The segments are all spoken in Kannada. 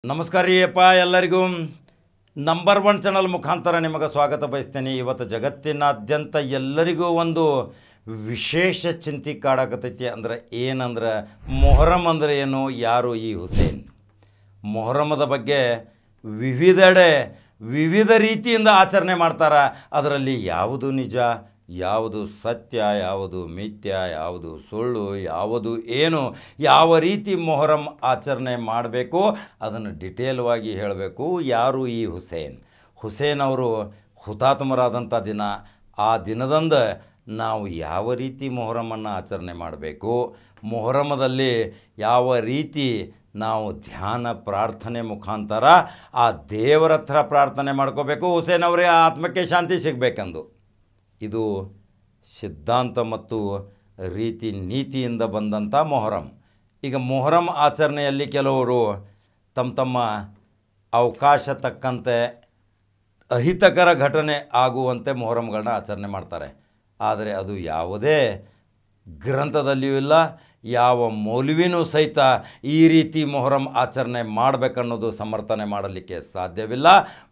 ನಮಸ್ಕಾರ ರೀಪ್ಪ ಎಲ್ಲರಿಗೂ ನಂಬರ್ 1 ಚಾನಲ್ ಮುಖಾಂತರ ನಿಮಗೆ ಸ್ವಾಗತ ಬಯಸ್ತೇನೆ। ಇವತ್ತು ಜಗತ್ತಿನಾದ್ಯಂತ ಎಲ್ಲರಿಗೂ ಒಂದು ವಿಶೇಷ ಚಿಂತೆ ಕಾಡಕತ್ತೈತಿ। ಅಂದ್ರೆ ಏನಂದ್ರೆ ಮೊಹರಂ ಅಂದ್ರೆ ಏನು, ಯಾರು ಈ ಹುಸೇನ್? ಮೊಹರಮದ ಬಗ್ಗೆ ವಿವಿಧೆಡೆ ವಿವಿಧ ರೀತಿಯಿಂದ ಆಚರಣೆ ಮಾಡ್ತಾರೆ। ಅದರಲ್ಲಿ ಯಾವುದು ನಿಜ, ಯಾವುದು ಸತ್ಯ, ಯಾವುದು ಮಿಥ್ಯ, ಯಾವುದು ಸುಳ್ಳು, ಯಾವುದು ಏನು, ಯಾವ ರೀತಿ ಮೊಹರಂ ಆಚರಣೆ ಮಾಡಬೇಕು ಅದನ್ನು ಡಿಟೇಲ್ವಾಗಿ ಹೇಳಬೇಕು। ಯಾರು ಈ ಹುಸೇನ್ ಅವರು ಹುತಾತ್ಮರಾದಂಥ ದಿನ, ಆ ದಿನದಂದು ನಾವು ಯಾವ ರೀತಿ ಮೊಹರಮನ್ನು ಆಚರಣೆ ಮಾಡಬೇಕು, ಮೊಹರಮದಲ್ಲಿ ಯಾವ ರೀತಿ ನಾವು ಧ್ಯಾನ ಪ್ರಾರ್ಥನೆ ಮುಖಾಂತರ ಆ ದೇವರ ಹತ್ರ ಪ್ರಾರ್ಥನೆ ಮಾಡ್ಕೋಬೇಕು, ಹುಸೇನ್ ಅವರಿಗೆ ಆತ್ಮಕ್ಕೆ ಶಾಂತಿ ಸಿಗಬೇಕೆಂದು। ಇದು ಸಿದ್ಧಾಂತ ಮತ್ತು ರೀತಿ ನೀತಿಯಿಂದ ಬಂದಂಥ ಮೊಹರಂ। ಈಗ ಮೊಹರಂ ಆಚರಣೆಯಲ್ಲಿ ಕೆಲವರು ತಮ್ಮ ಅವಕಾಶ ತಕ್ಕಂತೆ ಅಹಿತಕರ ಘಟನೆ ಆಗುವಂತೆ ಮೊಹರಂಗಳನ್ನ ಆಚರಣೆ ಮಾಡ್ತಾರೆ। ಆದರೆ ಅದು ಯಾವುದೇ ಗ್ರಂಥದಲ್ಲಿಯೂ ಇಲ್ಲ, ಯಾವ ಮೌಲ್ವಿನೂ ಸಹಿತ ಈ ರೀತಿ ಮೊಹರಂ ಆಚರಣೆ ಮಾಡಬೇಕನ್ನೋದು ಸಮರ್ಥನೆ ಮಾಡಲಿಕ್ಕೆ ಸಾಧ್ಯವಿಲ್ಲ।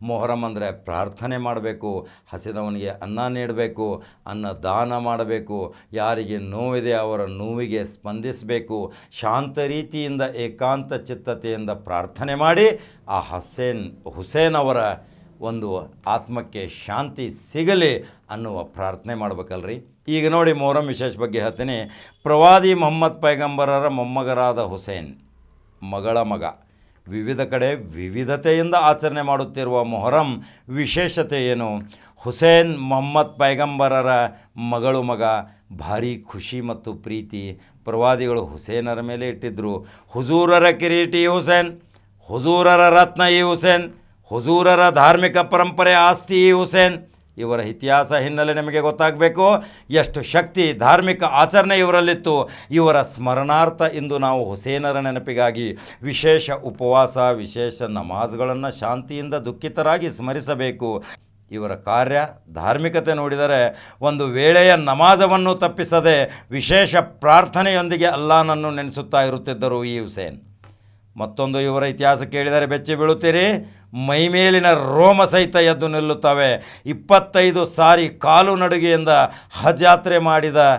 ಮೊಹರಂ ಅಂದರೆ ಪ್ರಾರ್ಥನೆ ಮಾಡಬೇಕು, ಹಸಿದವನಿಗೆ ಅನ್ನ ನೀಡಬೇಕು, ಅನ್ನದಾನ ಮಾಡಬೇಕು, ಯಾರಿಗೆ ನೋವಿದೆ ಅವರ ನೋವಿಗೆ ಸ್ಪಂದಿಸಬೇಕು, ಶಾಂತ ರೀತಿಯಿಂದ ಏಕಾಂತ ಚಿತ್ತತೆಯಿಂದ ಪ್ರಾರ್ಥನೆ ಮಾಡಿ ಆ ಹುಸೇನ್ ಅವರ ಒಂದು ಆತ್ಮಕ್ಕೆ ಶಾಂತಿ ಸಿಗಲಿ ಅನ್ನುವ ಪ್ರಾರ್ಥನೆ ಮಾಡಬೇಕಲ್ರಿ। ಈಗ ನೋಡಿ ಮೊಹರಂ ವಿಶೇಷ ಬಗ್ಗೆ ಹೇಳ್ತೀನಿ। ಪ್ರವಾದಿ ಮೊಹಮ್ಮದ್ ಪೈಗಂಬರರ ಮೊಮ್ಮಗರಾದ ಹುಸೇನ್ ಮಗಳ ಮಗ, ವಿವಿಧ ಕಡೆ ವಿವಿಧತೆಯಿಂದ ಆಚರಣೆ ಮಾಡುತ್ತಿರುವ ಮೊಹರಂ ವಿಶೇಷತೆ ಏನು? ಹುಸೇನ್ ಮೊಹಮ್ಮದ್ ಪೈಗಂಬರರ ಮಗ, ಭಾರಿ ಖುಷಿ ಮತ್ತು ಪ್ರೀತಿ ಪ್ರವಾದಿಗಳು ಹುಸೇನರ ಮೇಲೆ ಇಟ್ಟಿದ್ದರು। ಹುಜೂರರ ಕಿರೀಟಿ ಹುಸೇನ್, ಹುಜೂರರ ರತ್ನ ಈ ಹುಸೇನ್, ಹುಜೂರರ ಧಾರ್ಮಿಕ ಪರಂಪರೆ ಆಸ್ತಿ ಈ ಹುಸೇನ್। ಇವರ ಇತಿಹಾಸ ಹಿನ್ನೆಲೆ ನಿಮಗೆ ಗೊತ್ತಾಗಬೇಕು, ಎಷ್ಟು ಶಕ್ತಿ ಧಾರ್ಮಿಕ ಆಚರಣೆ ಇವರಲ್ಲಿತ್ತು। ಇವರ ಸ್ಮರಣಾರ್ಥ ಇಂದು ನಾವು ಹುಸೇನರ ನೆನಪಿಗಾಗಿ ವಿಶೇಷ ಉಪವಾಸ, ವಿಶೇಷ ನಮಾಜ್ಗಳನ್ನು ಶಾಂತಿಯಿಂದ ದುಃಖಿತರಾಗಿ ಸ್ಮರಿಸಬೇಕು। ಇವರ ಕಾರ್ಯ ಧಾರ್ಮಿಕತೆ ನೋಡಿದರೆ ಒಂದು ವೇಳೆಯ ನಮಾಜವನ್ನು ತಪ್ಪಿಸದೆ ವಿಶೇಷ ಪ್ರಾರ್ಥನೆಯೊಂದಿಗೆ ಅಲ್ಲಾಹನನ್ನು ನೆನೆಸುತ್ತಾ ಇರುತ್ತಿದ್ದರು ಈ ಹುಸೇನ್। ಮತ್ತೊಂದು ಇವರ ಇತಿಹಾಸ ಕೇಳಿದರೆ ಬೆಚ್ಚಿ ಬೀಳುತ್ತೀರಿ, ಮೈಮೇಲಿನ ರೋಮ ಸಹಿತ ಎದ್ದು ನಿಲ್ಲುತ್ತವೆ। 25 ಸಾರಿ ಕಾಲು ನಡುಗೆಯಿಂದ ಹಜ್ ಯಾತ್ರೆ ಮಾಡಿದ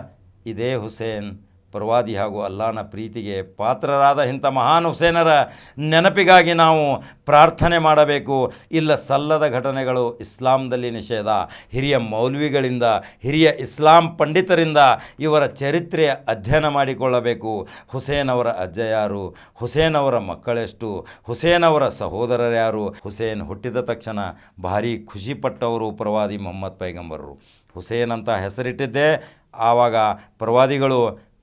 ಇದೇ ಹುಸೇನ್ ಪ್ರವಾದಿ ಹಾಗೂ ಅಲ್ಲಾಹನ ಪ್ರೀತಿಗೆ ಪಾತ್ರರಾದ ಇಂಥ ಮಹಾನ್ ಹುಸೇನರ ನೆನಪಿಗಾಗಿ ನಾವು ಪ್ರಾರ್ಥನೆ ಮಾಡಬೇಕು। ಇಲ್ಲ ಸಲ್ಲದ ಘಟನೆಗಳು ಇಸ್ಲಾಂದಲ್ಲಿ ನಿಷೇಧ। ಹಿರಿಯ ಮೌಲ್ವಿಗಳಿಂದ, ಹಿರಿಯ ಇಸ್ಲಾಂ ಪಂಡಿತರಿಂದ ಇವರ ಚರಿತ್ರೆಯ ಅಧ್ಯಯನ ಮಾಡಿಕೊಳ್ಳಬೇಕು। ಹುಸೇನ್ ಅವರ ಅಜ್ಜ ಯಾರು, ಹುಸೇನ್ ಅವರ ಮಕ್ಕಳೆಷ್ಟು, ಹುಸೇನ್ ಅವರ ಸಹೋದರರ್ಯಾರು? ಹುಸೇನ್ ಹುಟ್ಟಿದ ತಕ್ಷಣ ಭಾರಿ ಖುಷಿಪಟ್ಟವರು ಪ್ರವಾದಿ ಮೊಹಮ್ಮದ್ ಪೈಗಂಬರರು। ಹುಸೇನ್ ಅಂತ ಹೆಸರಿಟ್ಟಿದ್ದೆ ಆವಾಗ ಪ್ರವಾದಿಗಳು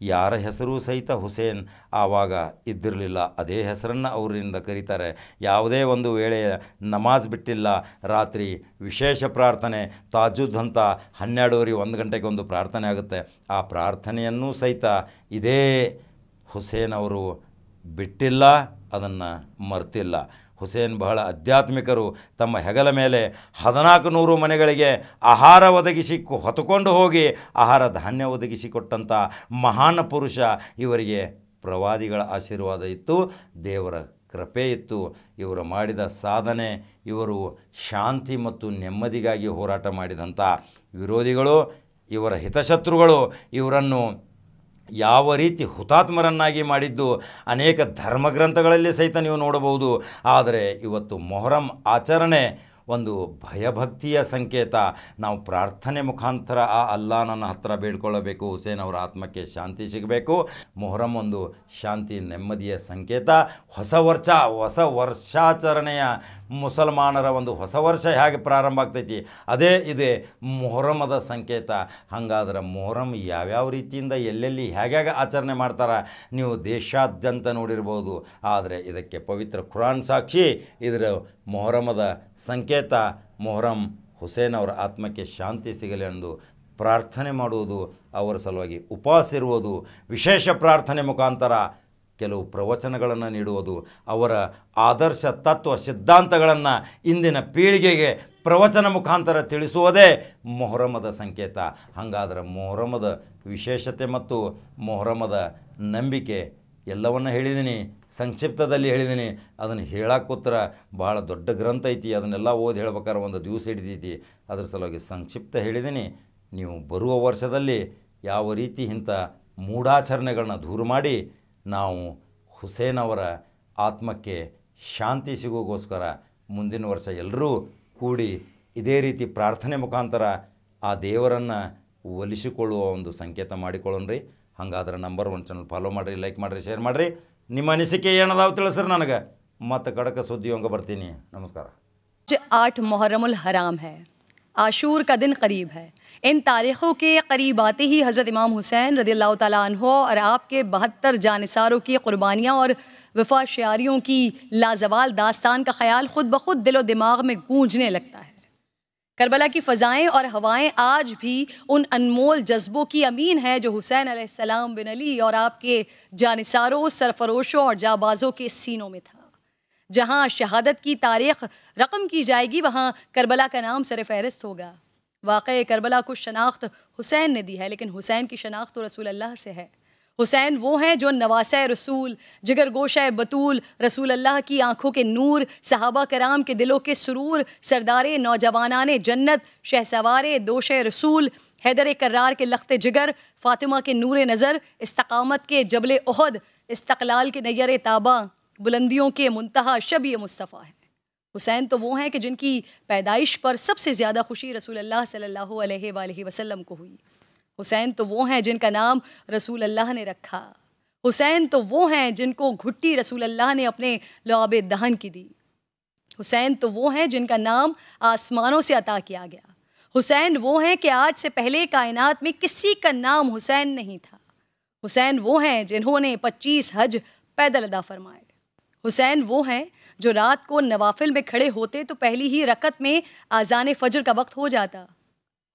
ಯಾರ ಹೆಸರು ಸಹಿತ ಹುಸೇನ್ ಆವಾಗ ಇದ್ದಿರಲಿಲ್ಲ, ಅದೇ ಹೆಸರನ್ನು ಅವರಿಂದ ಕರೀತಾರೆ। ಯಾವುದೇ ಒಂದು ವೇಳೆ ನಮಾಜ್ ಬಿಟ್ಟಿಲ್ಲ, ರಾತ್ರಿ ವಿಶೇಷ ಪ್ರಾರ್ಥನೆ ತಾಜುದ್ ಅಂತ 12:30 1 ಗಂಟೆಗೆ ಒಂದು ಪ್ರಾರ್ಥನೆ ಆಗುತ್ತೆ, ಆ ಪ್ರಾರ್ಥನೆಯನ್ನೂ ಸಹಿತ ಇದೇ ಹುಸೇನ್ ಅವರು ಬಿಟ್ಟಿಲ್ಲ, ಅದನ್ನು ಮರ್ತಿಲ್ಲ। ಹುಸೇನ್ ಬಹಳ ಆಧ್ಯಾತ್ಮಿಕರು। ತಮ್ಮ ಹೆಗಲ ಮೇಲೆ 1400 ಮನೆಗಳಿಗೆ ಆಹಾರ ಒದಗಿಸಿ ಹೊತ್ತುಕೊಂಡು ಹೋಗಿ ಆಹಾರ ಧಾನ್ಯ ಒದಗಿಸಿಕೊಟ್ಟಂಥ ಮಹಾನ್ ಪುರುಷ। ಇವರಿಗೆ ಪ್ರವಾದಿಗಳ ಆಶೀರ್ವಾದ ಇತ್ತು, ದೇವರ ಕೃಪೆ ಇತ್ತು। ಇವರು ಮಾಡಿದ ಸಾಧನೆ, ಇವರು ಶಾಂತಿ ಮತ್ತು ನೆಮ್ಮದಿಗಾಗಿ ಹೋರಾಟ ಮಾಡಿದಂಥ ವಿರೋಧಿಗಳು, ಇವರ ಹಿತಶತ್ರುಗಳು ಇವರನ್ನು ಯಾವ ರೀತಿ ಹುತಾತ್ಮರನ್ನಾಗಿ ಮಾಡಿದ್ದು ಅನೇಕ ಧರ್ಮಗ್ರಂಥಗಳಲ್ಲಿ ಸಹಿತ ನೀವು ನೋಡಬಹುದು। ಆದರೆ ಇವತ್ತು ಮೊಹರಂ ಆಚರಣೆ ಒಂದು ಭಯಭಕ್ತಿಯ ಸಂಕೇತ। ನಾವು ಪ್ರಾರ್ಥನೆ ಮುಖಾಂತರ ಆ ಅಲ್ಲಾಹನ ಹತ್ರ ಬೇಡ್ಕೊಳ್ಳಬೇಕು, ಹುಸೇನ್ ಅವರ ಆತ್ಮಕ್ಕೆ ಶಾಂತಿ ಸಿಗಬೇಕು। ಮೊಹರಂ ಒಂದು ಶಾಂತಿ ನೆಮ್ಮದಿಯ ಸಂಕೇತ। ಹೊಸ ವರ್ಷಾಚರಣೆಯ ಮುಸಲ್ಮಾನರ ಒಂದು ಹೊಸ ವರ್ಷ ಹೇಗೆ ಪ್ರಾರಂಭ ಆಗ್ತೈತಿ, ಅದೇ ಇದೆ ಮೊಹರಮದ ಸಂಕೇತ। ಹಾಗಾದ್ರೆ ಮೊಹರಂ ಯಾವ್ಯಾವ ರೀತಿಯಿಂದ ಎಲ್ಲೆಲ್ಲಿ ಹೇಗೆ ಆಚರಣೆ ಮಾಡ್ತಾರೆ ನೀವು ದೇಶಾದ್ಯಂತ ನೋಡಿರ್ಬೋದು, ಆದರೆ ಇದಕ್ಕೆ ಪವಿತ್ರ ಖುರಾನ್ ಸಾಕ್ಷಿ। ಇದರ ಮೊಹರಮದ ಸಂಕೇತ ಮೊಹರಂ ಹುಸೇನ್ ಅವರ ಆತ್ಮಕ್ಕೆ ಶಾಂತಿ ಸಿಗಲಿ ಎಂದು ಪ್ರಾರ್ಥನೆ ಮಾಡುವುದು, ಅವರ ಸಲುವಾಗಿ ಉಪವಾಸ ಇರುವುದು, ವಿಶೇಷ ಪ್ರಾರ್ಥನೆ ಮುಖಾಂತರ ಕೆಲವು ಪ್ರವಚನಗಳನ್ನು ನೀಡುವುದು, ಅವರ ಆದರ್ಶ ತತ್ವ ಸಿದ್ಧಾಂತಗಳನ್ನು ಇಂದಿನ ಪೀಳಿಗೆಗೆ ಪ್ರವಚನ ಮುಖಾಂತರ ತಿಳಿಸುವುದೇ ಮೊಹರಮದ ಸಂಕೇತ। ಹಾಗಾದರೆ ಮೊಹರಮದ ವಿಶೇಷತೆ ಮತ್ತು ಮೊಹರಮದ ನಂಬಿಕೆ ಎಲ್ಲವನ್ನ ಹೇಳಿದ್ದೀನಿ। ಸಂಕ್ಷಿಪ್ತದಲ್ಲಿ ಹೇಳಿದ್ದೀನಿ. ಅದನ್ನು ಹೇಳಕ್ಕೂತ್ರ ಭಾಳ ದೊಡ್ಡ ಗ್ರಂಥ ಐತಿ, ಅದನ್ನೆಲ್ಲ ಓದಿ ಹೇಳ್ಬೇಕಾದ್ರೆ ಒಂದು ದಿವಸ ಹಿಡಿದೈತಿ. ಅದ್ರ ಸಲುವಾಗಿ ಸಂಕ್ಷಿಪ್ತ ಹೇಳಿದ್ದೀನಿ. ನೀವು ಬರುವ ವರ್ಷದಲ್ಲಿ ಯಾವ ರೀತಿ ಇಂಥ ಮೂಢಾಚರಣೆಗಳನ್ನ ದೂರ ಮಾಡಿ ನಾವು ಹುಸೇನ್ ಅವರ ಆತ್ಮಕ್ಕೆ ಶಾಂತಿ ಸಿಗೋಗೋಸ್ಕರ ಮುಂದಿನ ವರ್ಷ ಎಲ್ಲರೂ ಕೂಡಿ ಇದೇ ರೀತಿ ಪ್ರಾರ್ಥನೆ ಮುಖಾಂತರ ಆ ದೇವರನ್ನು ಒಲಿಸಿಕೊಳ್ಳುವ ಒಂದು ಸಂಕೇತ ಮಾಡಿಕೊಳ್ಳೋಣ್ರಿ. ಹಾಗಾದ್ರೆ ನಂಬರ್ 1 ಚಾನಲ್ ಫಾಲೋ ಮಾಡಿರಿ, ಲೈಕ್ ಮಾಡಿರಿ, ಶೇರ್ ಮಾಡಿರಿ. ನಿಮ್ಮ ಅನಿಸಿಕೆ ಏನದಾವ ತಿಳಿಸ್ರಿ ನನಗೆ. ಮತ್ತೆ ಕಡಕ ಸುದ್ದಿ ಹಂಗೆ ಬರ್ತೀನಿ. ನಮಸ್ಕಾರ. 8 मुहर्रमुल हराम है, आशूर का दिन करीब है। इन तारीख़ों के करीब आते ही हज़रत इमाम हुसैन रज़ियल्लाहु ताला अन्हो और आपके 72 जानिसारों की क़ुरबानियाँ और वफ़ा शारियों की लाजवाल दास्तान का ख़याल ख़ुद ब ख़ुद दिलो दिमाग में गूंजने लगता है। करबला की फ़ज़ाएँ और हवाएँ आज भी उन अनमोल जज्बों की अमीन हैं जो हुसैन अलैहिस्सलाम बिन अली और आपके जानिसारों, सरफरोशों और जाबाज़ों के सीनों में था। जहाँ शहादत की तारीख़ रकम की जाएगी, वहाँ करबला का नाम सर फ़हरिस्त होगा। वाक़ई करबला को शनाख्त हुसैन ने दी है, लेकिन हुसैन की शनाख्त तो रसूल अल्लाह से है। हुसैन वो हैं जो नवासे रसूल, जिगर गोशा बतूल, रसूल अल्लाह की आँखों के नूर, सहाबा कराम के दिलों के सुरूर, सरदारे नौजवानाने जन्नत, शहसवारे दोशे रसूल, हैदर कर्रार के लख्ते जिगर, फ़ातिमा के नूर नज़र, इस्तकामत के जबल उहद, इस्तक़लाल के नैयर ताबा, बुलंदियों के मुंतहा शबी मुस्तफ़ा है। हुसैन तो वो हैं कि जिनकी पैदाइश पर सबसे ज़्यादा खुशी रसूल अल्लाह सल्लल्लाहु अलैहि वसल्लम को हुई। हुसैन तो वो हैं जिनका नाम रसूल अल्लाह ने रखा। हुसैन तो वो हैं जिनको घुट्टी रसूल अल्लाह ने अपने लुआब दहन की दी। हुसैन तो वो हैं जिनका नाम आसमानों से अता किया गया। हुसैन वो हैं कि आज से पहले कायनात में किसी का नाम हुसैन नहीं था। हुसैन वो हैं जिन्होंने 25 हज पैदल अदा फरमाए। हुसैन वो हैं जो रात को नवाफिल में खड़े होते तो पहली ही रकत में आज़ान फ़जर का वक्त हो जाता।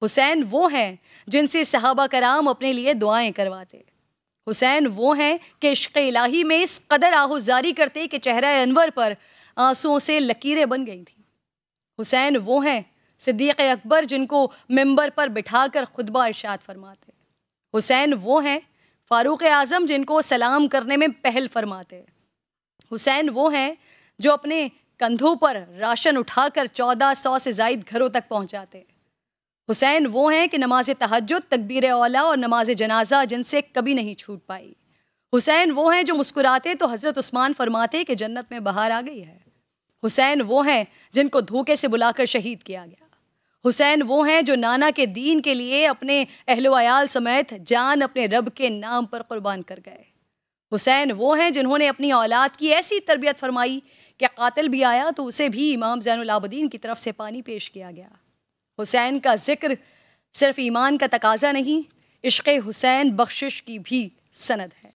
हुसैन वो हैं जिनसे सहाबा कराम अपने लिए दुआएं करवाते। हुसैन वो हैं कि इश्क़ इलाही में इस कदर आहुजारी करते कि चेहरा अनवर पर आंसुओं से लकीरें बन गई थी। हुसैन वो हैं सिद्दीक़ अकबर जिनको मिंबर पर बिठाकर खुतबा इरशाद फरमाते। हुसैन वो हैं फ़ारूक़ आज़म जिनको सलाम करने में पहल फरमाते। हुसैन वो हैं जो अपने कंधों पर राशन उठाकर 1400 से ज़ायद घरों तक पहुँचाते। हुसैन वो हैं कि नमाज तहज्जुद, तकबीर औला और नमाज जनाजा जिनसे कभी नहीं छूट पाई। हुसैन वो हैं जो मुस्कुराते तो हज़रत उस्मान फरमाते कि जन्नत में बहार आ गई है। हुसैन वो हैं जिनको धोखे से बुलाकर शहीद किया गया। हुसैन वो हैं जो नाना के दीन के लिए अपने अहलो अयाल समेत जान अपने रब के नाम पर कुर्बान कर गए। हुसैन वो हैं जिन्होंने अपनी औलाद की ऐसी तरबियत फरमाई कि कातिल भी आया तो उसे भी इमाम ज़ैनुल आबिदीन की तरफ से पानी पेश किया गया। हुसैन का ज़िक्र सिर्फ ईमान का तकाज़ा नहीं, इश्क़ हुसैन बख्शिश की भी सनद है।